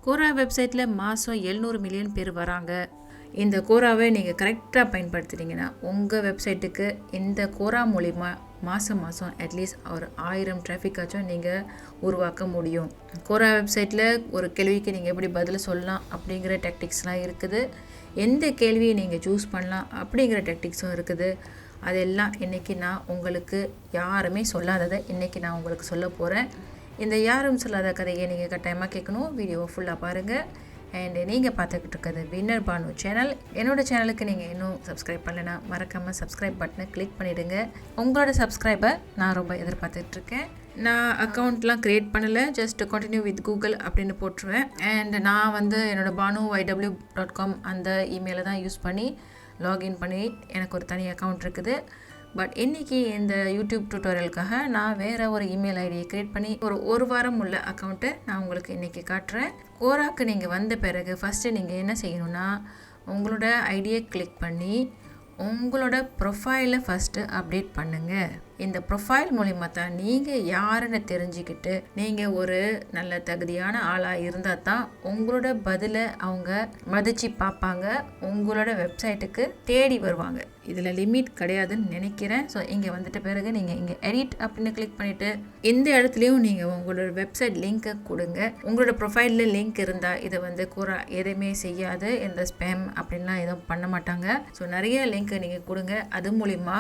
கோரா வெப்சைட்டில் மாதம் 700 மில்லியன் பேர் வராங்க. இந்த கோராவை நீங்கள் கரெக்டாக பயன்படுத்துகிறீங்கன்னா உங்கள் வெப்சைட்டுக்கு இந்த கோரா மூலிமா மாதம் அட்லீஸ்ட் ஒரு 1000 டிராஃபிக்காச்சும் நீங்கள் உருவாக்க முடியும். கோரா வெப்சைட்டில் ஒரு கேள்விக்கு நீங்கள் எப்படி பதில் சொல்லலாம் அப்படிங்கிற டெக்டிக்ஸ்லாம் இருக்குது. எந்த கேள்வியை நீங்கள் சூஸ் பண்ணலாம் அப்படிங்கிற டெக்டிக்ஸும் இருக்குது. அதெல்லாம் இன்றைக்கி நான் உங்களுக்கு யாருமே சொல்லாததை இன்றைக்கி நான் உங்களுக்கு சொல்ல போகிறேன். இந்த யாரும் சொல்லாத கதையை நீங்கள் கட்டாயமாக கேட்கணும். வீடியோவை ஃபுல்லாக பாருங்கள். அண்ட் நீங்கள் பார்த்துக்கிட்டு இருக்கிறது வின்னர் பானு சேனல். என்னோடய சேனலுக்கு நீங்கள் இன்னும் சப்ஸ்கிரைப் பண்ணலைன்னா மறக்காமல் சப்ஸ்கிரைப் பட்டனை கிளிக் பண்ணிவிடுங்க. உங்களோட சப்ஸ்கிரைபை நான் ரொம்ப எதிர்பார்த்துட்ருக்கேன். நான் அக்கௌண்ட்லாம் க்ரியேட் பண்ணலை, ஜஸ்ட் கண்டினியூ வித் கூகுள் அப்படின்னு போட்டுருவேன். அண்ட் நான் என்னோடய banu.yw.com அந்த இமெயிலை தான் யூஸ் பண்ணி லாகின் பண்ணி எனக்கு ஒரு தனி அக்கௌண்ட் இருக்குது. பட் இன்றைக்கி இந்த யூடியூப் டியூட்டோரியலுக்காக நான் வேறு ஒரு இமெயில் ஐடியை க்ரியேட் பண்ணி ஒரு வாரம் உள்ள அக்கௌண்ட்டை நான் உங்களுக்கு இன்றைக்கி காட்டுறேன். கோராக்கு நீங்கள் வந்த பிறகு ஃபஸ்ட்டு நீங்கள் என்ன செய்யணுன்னா உங்களோட ஐடியை கிளிக் பண்ணி உங்களோட ப்ரொஃபைலை ஃபஸ்ட்டு அப்டேட் பண்ணுங்கள். இந்த ப்ரொஃபைல் மூலிமா தான் நீங்கள் யாருன்னு தெரிஞ்சுக்கிட்டு நீங்கள் ஒரு நல்ல தகுதியான ஆளாக இருந்தால் தான் உங்களோட பதிலை அவங்க மதித்து பார்ப்பாங்க, உங்களோட வெப்சைட்டுக்கு தேடி வருவாங்க. இதில் லிமிட் கிடையாதுன்னு நினைக்கிறேன். ஸோ இங்கே வந்துட்ட பிறகு நீங்கள் இங்கே எடிட் அப்படின்னு கிளிக் பண்ணிவிட்டு இந்த இடத்துலையும் நீங்கள் உங்களோட வெப்சைட் லிங்க்கை கொடுங்க. உங்களோட ப்ரொஃபைலில் லிங்க் இருந்தால் இதை கோரா எதுவுமே செய்யாது, எந்த ஸ்பேம் அப்படின்லாம் எதுவும் பண்ண மாட்டாங்க. ஸோ நிறைய லிங்க்கை நீங்கள் கொடுங்க. அது மூலிமா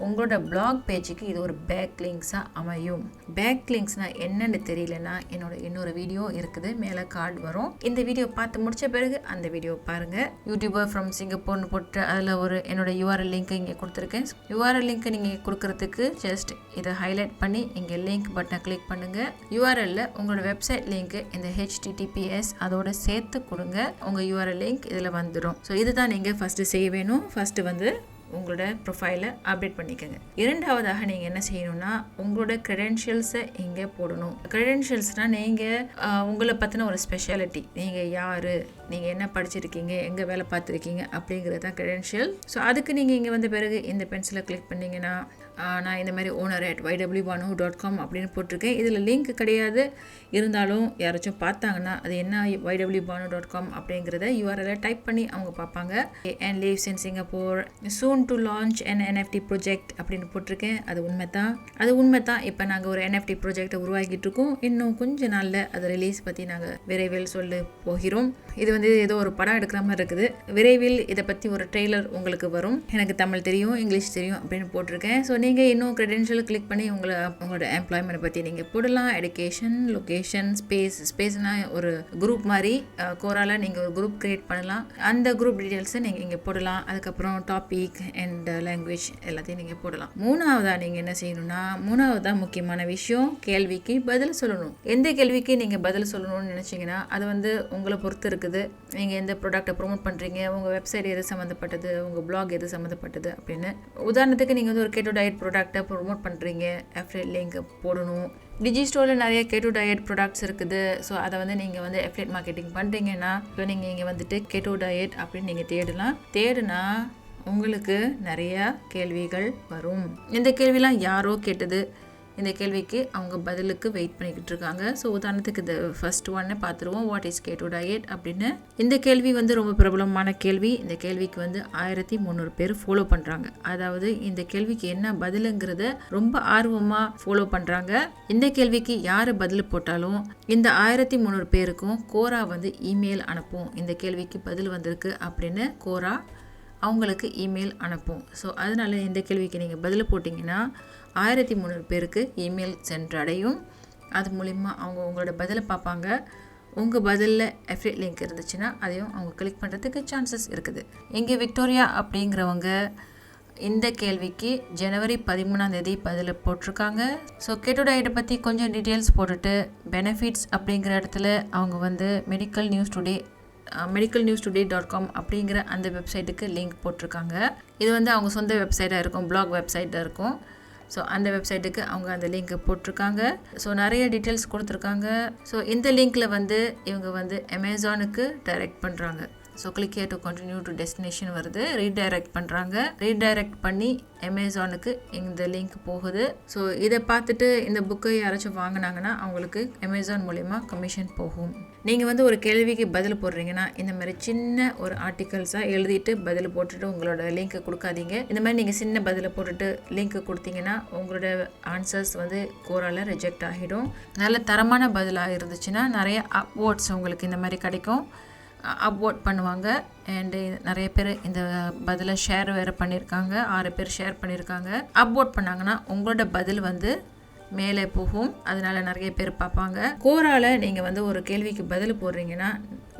உங்களோட பிளாக் பேஜுக்கு இது ஒரு பேக் லிங்க்ஸாக அமையும். பேக் லிங்க்ஸ்னால் என்னென்னு தெரியலன்னா என்னோட இன்னொரு வீடியோ இருக்குது, மேலே கார்டு வரும். இந்த வீடியோ பார்த்து முடித்த பிறகு அந்த வீடியோ பாருங்கள். யூடியூபர் ஃப்ரம் சிங்கப்பூர்னு போட்டு அதில் என்னோட யூஆர்எல் லிங்க்கை இங்கே கொடுத்துருக்கேன். யூஆர்எல் லிங்க்கை நீங்கள் கொடுக்கறதுக்கு ஜஸ்ட் இதை ஹைலைட் பண்ணி இங்கே லிங்க் பட்டனை கிளிக் பண்ணுங்கள். யூஆர்எல்ல உங்களோட வெப்சைட் லிங்க்கு இந்த HTTPS அதோட சேர்த்து கொடுங்க. உங்கள் யூஆர்எல் லிங்க் இதில் வந்துடும். ஸோ இதுதான் நீங்கள் ஃபஸ்ட்டு செய்ய வேணும். ஃபஸ்ட்டு உங்களோட ப்ரொஃபைலை அப்டேட் பண்ணிக்கோங்க. இரண்டாவதாக நீங்கள் என்ன செய்யணும்னா உங்களோட க்ரெடென்ஷியல்ஸை இங்கே போடணும். க்ரெடென்ஷியல்ஸ்னால் நீங்கள் உங்களை பற்றின ஒரு ஸ்பெஷாலிட்டி, நீங்கள் யார், நீங்கள் என்ன படிச்சிருக்கீங்க, எங்கே வேலை பார்த்துருக்கீங்க அப்படிங்கிறது தான் க்ரெடென்ஷியல். ஸோ அதுக்கு நீங்கள் இங்கே வந்த பிறகு இந்த பென்சிலை கிளிக் பண்ணிங்கன்னா நான் இந்த மாதிரி owner@ywbanu.com அப்படின்னு போட்டிருக்கேன். இதில் லிங்க் கிடையாது, இருந்தாலும் யாராச்சும் பார்த்தாங்கன்னா அது என்ன ywbanu.com அப்படிங்கிறத யூஆர்எல்ல டைப் பண்ணி அவங்க பார்ப்பாங்க. And lives in Singapore, soon to launch an NFT project அப்படின்னு போட்டிருக்கேன். அது உண்மை தான். இப்போ நாங்கள் ஒரு NFT ப்ராஜெக்டை உருவாக்கிட்டு இருக்கோம். இன்னும் கொஞ்ச நாளில் அது ரிலீஸ் பற்றி நாங்கள் விரைவில் சொல்ல போகிறோம். இது ஏதோ ஒரு படம் எடுக்கிற மாதிரி இருக்குது. விரைவில் இதை பற்றி ஒரு ட்ரெய்லர் உங்களுக்கு வரும். எனக்கு தமிழ் தெரியும், இங்கிலீஷ் தெரியும் அப்படின்னு போட்டிருக்கேன். ஸோ நீங்கள் இன்னும் க்ரெடென்ஷியல் கிளிக் பண்ணி உங்களோட எம்ப்ளாய்மெண்ட் பற்றி நீங்கள் போடலாம். எடுகேஷன், லொக்கேஷன், ஸ்பேஸ்னால் ஒரு குரூப் மாதிரி கோரால நீங்கள் ஒரு குரூப் க்ரியேட் பண்ணலாம். அந்த குரூப் டீட்டெயில்ஸை நீங்கள் இங்கே போடலாம். அதுக்கப்புறம் டாபிக் அண்ட் லாங்குவேஜ் எல்லாத்தையும் நீங்கள் போடலாம். மூணாவதாக நீங்கள் என்ன செய்யணும்னா முக்கியமான விஷயம், கேள்விக்கு பதில் சொல்லணும். எந்த கேள்விக்கு நீங்கள் பதில் சொல்லணும்னு நினச்சிங்கன்னா அது உங்களை பொறுத்து இருக்குது. நீங்கள் எந்த ப்ராடக்டை ப்ரொமோட் பண்ணுறீங்க, உங்கள் வெப்சைட் எது சம்மந்தப்பட்டது, உங்கள் பிளாக் எது சம்மந்தப்பட்டது அப்படின்னு. உதாரணத்துக்கு நீங்கள் ஒரு கேட்டோ டயட் ப்ராடக்டை ப்ரொமோட் பண்ணுறீங்க, அஃபிலியேட் லிங்க் போடணும். டிஜி ஸ்டோரில் நிறைய கேட்டோ டயட் ப்ராடக்ட்ஸ் இருக்குது. ஸோ அதை நீங்கள் அஃபிலியேட் மார்க்கெட்டிங் பண்ணுறீங்கன்னா இப்போ நீங்கள் இங்கே கேட்டோ டயட் அப்படின்னு நீங்கள் தேடுனா உங்களுக்கு நிறையா கேள்விகள் வரும். இந்த கேள்விலாம் யாரோ கேட்டது, இந்த கேள்விக்கு அவங்க பதிலுக்கு வெயிட் பண்ணிக்கிட்டு இருக்காங்க. ஸோ உதாரணத்துக்கு இந்த ஃபர்ஸ்ட் ஒன்னை பார்த்துருவோம், வாட் இஸ் கேட்டோ டயட் அப்படின்னு. இந்த கேள்வி ரொம்ப பிரபலமான கேள்வி. இந்த கேள்விக்கு 1300 பேர் ஃபாலோ பண்ணுறாங்க. அதாவது இந்த கேள்விக்கு என்ன பதிலுங்கிறத ரொம்ப ஆர்வமாக ஃபாலோ பண்ணுறாங்க. இந்த கேள்விக்கு யார் பதில் போட்டாலும் இந்த 1300 பேருக்கும் கோரா இமெயில் அனுப்பும். இந்த கேள்விக்கு பதில் வந்திருக்கு அப்படின்னு கோரா அவங்களுக்கு இமெயில் அனுப்பும். ஸோ அதனால் இந்த கேள்விக்கு நீங்கள் பதில் போட்டிங்கன்னா 1300 பேருக்கு இமெயில் சென்றடையும். அது மூலிமா அவங்க உங்களோட பதிலை பார்ப்பாங்க. உங்கள் பதிலில் அஃபிலியேட் லிங்க் இருந்துச்சுன்னா அதையும் அவங்க கிளிக் பண்ணுறதுக்கு சான்சஸ் இருக்குது. இங்கே விக்டோரியா அப்படிங்கிறவங்க இந்த கேள்விக்கு ஜனவரி 13 பதில் போட்டிருக்காங்க. ஸோ கேட்டோ டயட்டை பற்றி கொஞ்சம் டீட்டெயில்ஸ் போட்டுட்டு பெனிஃபிட்ஸ் அப்படிங்கிற இடத்துல அவங்க medicalnewstoday.com அப்படிங்கிற அந்த வெப்சைட்டுக்கு லிங்க் போட்டிருக்காங்க. இது அவங்க சொந்த வெப்சைட்டாக இருக்கும், பிளாக் வெப்சைட்டாக இருக்கும். ஸோ அந்த வெப்சைட்டுக்கு அவங்க அந்த லிங்க்கை போட்டிருக்காங்க. ஸோ நிறைய டீட்டெயில்ஸ் கொடுத்துருக்காங்க. ஸோ இந்த லிங்க்கில் இவங்க அமேசானுக்கு டைரக்ட் பண்ணுறாங்க. So click here to continue to destination வருது. ரீடைரக்ட் பண்ணுறாங்க. ரீடைரக்ட் பண்ணி அமேசானுக்கு இந்த லிங்க் போகுது. ஸோ இதை பார்த்துட்டு இந்த புக்கை யாராச்சும் வாங்கினாங்கன்னா அவங்களுக்கு அமேசான் மூலிமா கமிஷன் போகும். நீங்கள் ஒரு கேள்விக்கு பதில் போடுறீங்கன்னா இந்த மாதிரி சின்ன ஒரு ஆர்டிகல்ஸாக எழுதிட்டு பதில் போட்டுட்டு உங்களோட லிங்க்கை கொடுக்காதீங்க. இந்த மாதிரி நீங்கள் சின்ன பதிலை போட்டுட்டு லிங்க்கை கொடுத்தீங்கன்னா உங்களோட ஆன்சர்ஸ் கோரால ரிஜெக்ட் ஆகிடும். நல்ல தரமான பதிலாக இருந்துச்சுன்னா நிறைய அப்வோர்ட்ஸ் உங்களுக்கு இந்த மாதிரி கிடைக்கும். அப்வோர்ட் பண்ணுவாங்க. அண்டு நிறைய பேர் இந்த பதிலை ஷேர் வேறு பண்ணியிருக்காங்க. 6 பேர் ஷேர் பண்ணியிருக்காங்க. அப்வோர்ட் பண்ணாங்கன்னா உங்களோட பதில் மேலே போகும். அதனால் நிறைய பேர் பார்ப்பாங்க. கோரால நீங்கள் ஒரு கேள்விக்கு பதில் போடுறீங்கன்னா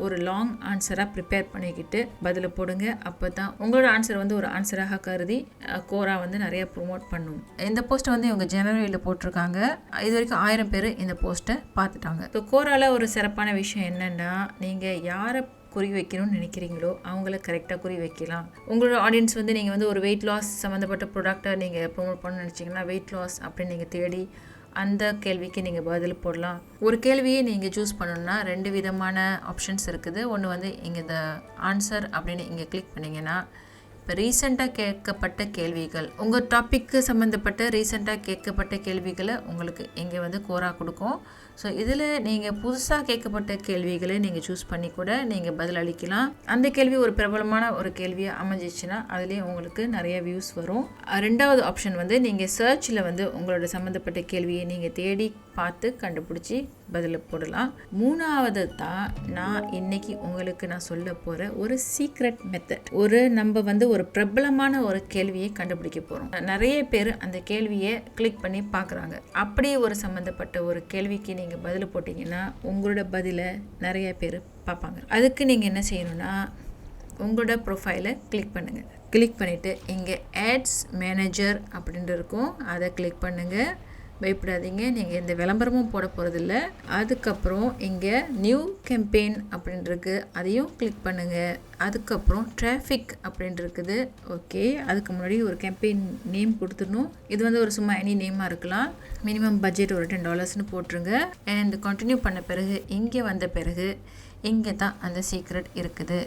ஒரு லாங் ஆன்சராக ப்ரிப்பேர் பண்ணிக்கிட்டு பதில் போடுங்க. அப்போ தான் உங்களோட ஆன்சர் ஒரு ஆன்சராக கருதி கோரா நிறைய ப்ரொமோட் பண்ணும். இந்த போஸ்ட்டை இவங்க ஜனவரியில் போட்டிருக்காங்க. இது வரைக்கும் 1000 பேர் இந்த போஸ்ட்டை பார்த்துட்டாங்க. ஸோ கோரால ஒரு சிறப்பான விஷயம் என்னென்னா, நீங்கள் யாரை குறி வைக்கணும்னு நினைக்கிறீங்களோ அவங்கள கரெக்டாக குறி வைக்கலாம். உங்களோட ஆடியன்ஸ் நீங்கள் ஒரு வெயிட் லாஸ் சம்மந்தப்பட்ட ப்ராடக்டை நீங்கள் ப்ரொமோட் பண்ணணும்னு நினச்சிங்கன்னா வெயிட் லாஸ் அப்படின்னு நீங்கள் தேடி அந்த கேள்விக்கு நீங்கள் பதில் போடலாம். ஒரு கேள்வியை நீங்கள் சூஸ் பண்ணணுன்னா 2 விதமான ஆப்ஷன்ஸ் இருக்குது. ஒன்று இங்கே இந்த ஆன்சர் அப்படின்னு இங்கே கிளிக் பண்ணிங்கன்னா இப்போ ரீசெண்டாக கேட்கப்பட்ட கேள்விகள், உங்கள் டாப்பிக்கு சம்மந்தப்பட்ட ரீசெண்டாக கேட்கப்பட்ட கேள்விகளை உங்களுக்கு இங்கே கோரா கொடுக்கும். ஸோ இதில் நீங்கள் புதுசாக கேட்கப்பட்ட கேள்விகளை நீங்கள் சூஸ் பண்ணி கூட நீங்கள் பதில் அளிக்கலாம். அந்த கேள்வி ஒரு பிரபலமான ஒரு கேள்வியாக அமைஞ்சிச்சுன்னா அதுலேயும் உங்களுக்கு நிறைய வியூஸ் வரும். 2வது ஆப்ஷன் நீங்கள் சர்ச்சில் உங்களோட சம்மந்தப்பட்ட கேள்வியை நீங்கள் தேடி பார்த்து கண்டுபிடிச்சி பதில் போடலாம். 3வது தான் நான் இன்னைக்கு உங்களுக்கு நான் சொல்ல போகிற ஒரு சீக்ரெட் மெத்தட். நம்ம ஒரு பிரபலமான ஒரு கேள்வியை கண்டுபிடிக்க போகிறோம். நிறைய பேர் அந்த கேள்வியை கிளிக் பண்ணி பார்க்குறாங்க. அப்படி ஒரு சம்மந்தப்பட்ட ஒரு கேள்விக்கு நீங்கள் பதில் போட்டிங்கன்னா உங்களோட பதிலை நிறைய பேர் பார்ப்பாங்க. அதுக்கு நீங்கள் என்ன செய்யணும்னா உங்களோட ப்ரொஃபைலை கிளிக் பண்ணுங்கள். கிளிக் பண்ணிவிட்டு இங்கே ஆட்ஸ் மேனேஜர் அப்படின்ட்டு இருக்கும், அதை கிளிக் பண்ணுங்கள். பயப்படாதீங்க, நீங்கள் எந்த விளம்பரமும் போட போகிறதில்ல. அதுக்கப்புறம் இங்கே நியூ கேம்பெயின் அப்படின்ட்டுருக்கு, அதையும் கிளிக் பண்ணுங்கள். அதுக்கப்புறம் டிராஃபிக் அப்படின்ட்டு இருக்குது. ஓகே, அதுக்கு முன்னாடி ஒரு கேம்பெயின் நேம் கொடுத்துடணும். இது ஒரு சும்மா எனி நேமாக இருக்கலாம். மினிமம் பட்ஜெட் ஒரு $10 போட்டுருங்க. அண்ட் கண்டினியூ பண்ண பிறகு இங்கே வந்த பிறகு இங்கே தான் அந்த சீக்ரெட் இருக்குது.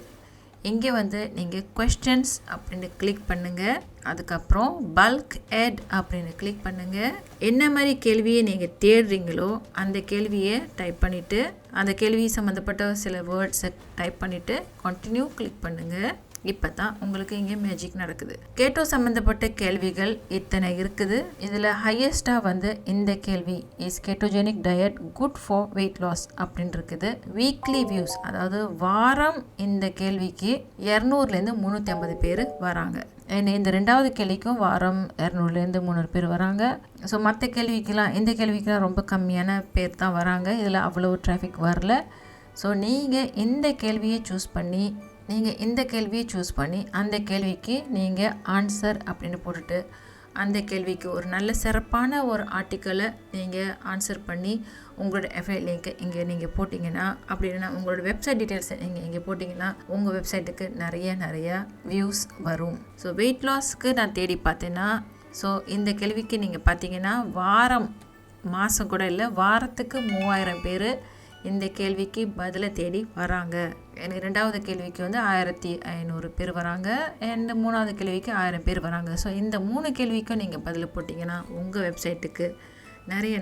இங்கே நீங்கள் கொஸ்டின்ஸ் அப்படின்னு கிளிக் பண்ணுங்கள். அதுக்கப்புறம் பல்க் ஆட் அப்படின்னு கிளிக் பண்ணுங்கள். என்ன மாதிரி கேள்வியை நீங்கள் தேடுறீங்களோ அந்த கேள்வியை டைப் பண்ணிவிட்டு அந்த கேள்வி சம்மந்தப்பட்ட சில வேர்ட்ஸை டைப் பண்ணிவிட்டு கண்டினியூ கிளிக் பண்ணுங்கள். இப்போ தான் உங்களுக்கு இங்கே மேஜிக் நடக்குது. கேட்டோ சம்மந்தப்பட்ட கேள்விகள் இத்தனை இருக்குது. இதில் ஹையஸ்ட்டாக இந்த கேள்வி is ketogenic diet good for weight loss அப்படின்னு இருக்குது. வீக்லி வியூஸ், அதாவது வாரம் இந்த கேள்விக்கு 200லேருந்து 350 பேர் வராங்க. இந்த 2வது கேள்விக்கும் வாரம் 200லேருந்து 300 பேர் வராங்க. ஸோ மற்ற கேள்விக்கெலாம் இந்த கேள்விக்கெலாம் ரொம்ப கம்மியான பேர் தான் வராங்க. இதில் அவ்வளோ டிராஃபிக் வரல. ஸோ நீங்கள் இந்த கேள்வியை சூஸ் பண்ணி அந்த கேள்விக்கு நீங்கள் ஆன்சர் அப்படின்னு போட்டுட்டு அந்த கேள்விக்கு ஒரு நல்ல சிறப்பான ஒரு ஆர்டிக்கலை நீங்கள் ஆன்சர் பண்ணி உங்களோட எஃப்ஐ லிங்க்கை இங்கே நீங்கள் போட்டிங்கன்னா, அப்படி இல்லைன்னா உங்களோட வெப்சைட் டீட்டெயில்ஸை நீங்கள் இங்கே போட்டிங்கன்னா உங்கள் வெப்சைட்டுக்கு நிறைய வியூஸ் வரும். ஸோ வெயிட் லாஸ்க்கு நான் தேடி பார்த்தேன்னா, ஸோ இந்த கேள்விக்கு நீங்கள் பார்த்தீங்கன்னா மாதம் கூட இல்லை, வாரத்துக்கு 3000 பேர் இந்த கேள்விக்கு பதிலை தேடி வராங்க. எனக்கு 2வது கேள்விக்கு 1500 பேர் வராங்க. அண்ட் 3வது கேள்விக்கு 1000 பேர் வராங்க. ஸோ இந்த 3 கேள்விக்கும் நீங்கள் பதில் போட்டிங்கன்னா உங்கள் வெப்சைட்டுக்கு நிறைய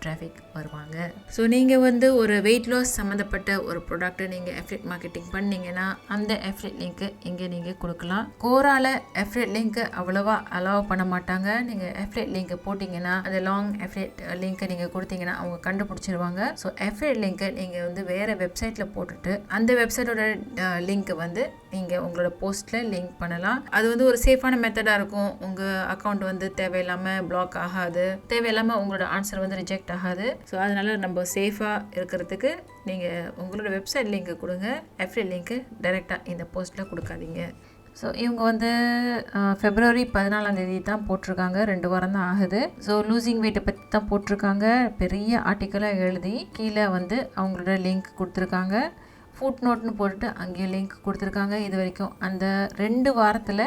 டிராஃபிக் வருவாங்க. ஸோ நீங்கள் ஒரு வெயிட் லாஸ் சம்மந்தப்பட்ட ஒரு ப்ராடக்ட்டை நீங்கள் அஃபிலியேட் மார்க்கெட்டிங் பண்ணிங்கன்னா அந்த அஃபிலியேட் லிங்க்கை இங்கே நீங்கள் கொடுக்கலாம். கோரால அஃபிலியேட் லிங்க்கை அவ்வளோவா அலோவ் பண்ண மாட்டாங்க. நீங்கள் அஃபிலியேட் லிங்க்கை போட்டிங்கன்னா அந்த லாங் அஃபிலியேட் லிங்க்கை நீங்கள் கொடுத்தீங்கன்னா அவங்க கண்டுபிடிச்சிருவாங்க. ஸோ அஃபிலியேட் லிங்க்கை நீங்கள் வேறு வெப்சைட்டில் போட்டுட்டு அந்த வெப்சைட்டோட லிங்க்கை நீங்கள் உங்களோட போஸ்ட்டில் லிங்க் பண்ணலாம். அது ஒரு சேஃபான மெத்தடாக இருக்கும். உங்கள் அக்கௌண்ட் தேவையில்லாமல் பிளாக் ஆகாது, தேவையில்லாமல் உங்களோட ஆன்சர் ரிஜெக்ட் ஆகாது. ஸோ அதனால் நம்ம சேஃபாக இருக்கிறதுக்கு நீங்கள் உங்களோட வெப்சைட் லிங்க்கு கொடுங்க. அஃபிலியேட் லிங்க்கு டைரெக்டாக இந்த போஸ்ட்டில் கொடுக்காதீங்க. ஸோ இவங்க February 14 தான் போட்டிருக்காங்க. 2 வாரம் தான் ஆகுது. ஸோ லூசிங் வெயிட்டை பற்றி தான் போட்டிருக்காங்க. பெரிய ஆர்டிக்கலாக எழுதி கீழே அவங்களோட லிங்க் கொடுத்துருக்காங்க. ஃபுட் நோட்னு போட்டுட்டு அங்கேயும் லிங்க் கொடுத்துருக்காங்க. இது வரைக்கும் அந்த 2 வாரத்தில்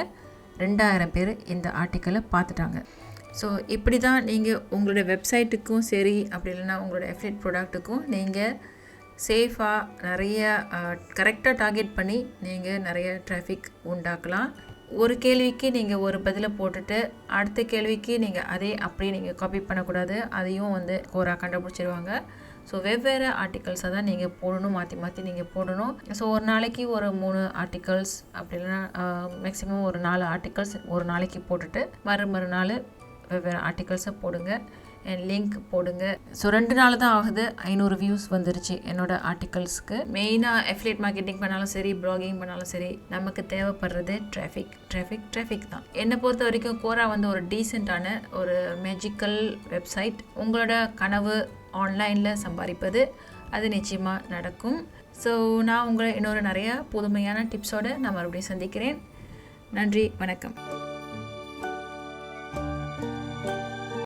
2000 பேர் இந்த ஆர்டிக்கலை பார்த்துட்டாங்க. ஸோ இப்படி தான் நீங்கள் உங்களோட வெப்சைட்டுக்கும் சரி, அப்படி இல்லைன்னா உங்களோட அஃபிலியேட் ப்ராடக்ட்டுக்கும் நீங்கள் சேஃபாக நிறைய கரெக்டாக டார்கெட் பண்ணி நீங்கள் நிறைய டிராஃபிக் உண்டாக்கலாம். ஒரு கேள்விக்கு நீங்கள் ஒரு பதிலை போட்டுட்டு அடுத்த கேள்விக்கு நீங்கள் அதே அப்படியே நீங்கள் காப்பி பண்ணக்கூடாது. அதையும் கோரா கண்டுபிடிச்சிருவாங்க. ஸோ வெவ்வேறு ஆர்டிகல்ஸை தான் நீங்கள் போடணும், மாற்றி மாற்றி நீங்கள் போடணும். ஸோ ஒரு நாளைக்கு ஒரு 3 ஆர்டிகல்ஸ் அப்படி இல்லைன்னா மேக்ஸிமம் ஒரு 4 ஆர்டிகல்ஸ் ஒரு நாளைக்கு போட்டுட்டு மறுநாள் வெவ்வேறு ஆர்டிகல்ஸை போடுங்க. என் லிங்க் போடுங்க. ஸோ 2 நாள் தான் ஆகுது 500 வியூஸ் வந்துருச்சு என்னோடய ஆர்டிகல்ஸ்க்கு. மெயினாக அஃபிலியேட் மார்க்கெட்டிங் பண்ணாலும் சரி, ப்ளாகிங் பண்ணாலும் சரி, நமக்கு தேவைப்படுறது டிராஃபிக் தான். என்னை பொறுத்த வரைக்கும் கோரா ஒரு டீசெண்டான ஒரு மேஜிக்கல் வெப்சைட். உங்களோட கனவு ஆன்லைனில் சம்பாதிப்பது அது நிச்சயமாக நடக்கும். ஸோ நான் உங்களை இன்னொரு நிறையா புதுமையான டிப்ஸோடு நான் மறுபடியும் சந்திக்கிறேன். நன்றி, வணக்கம்.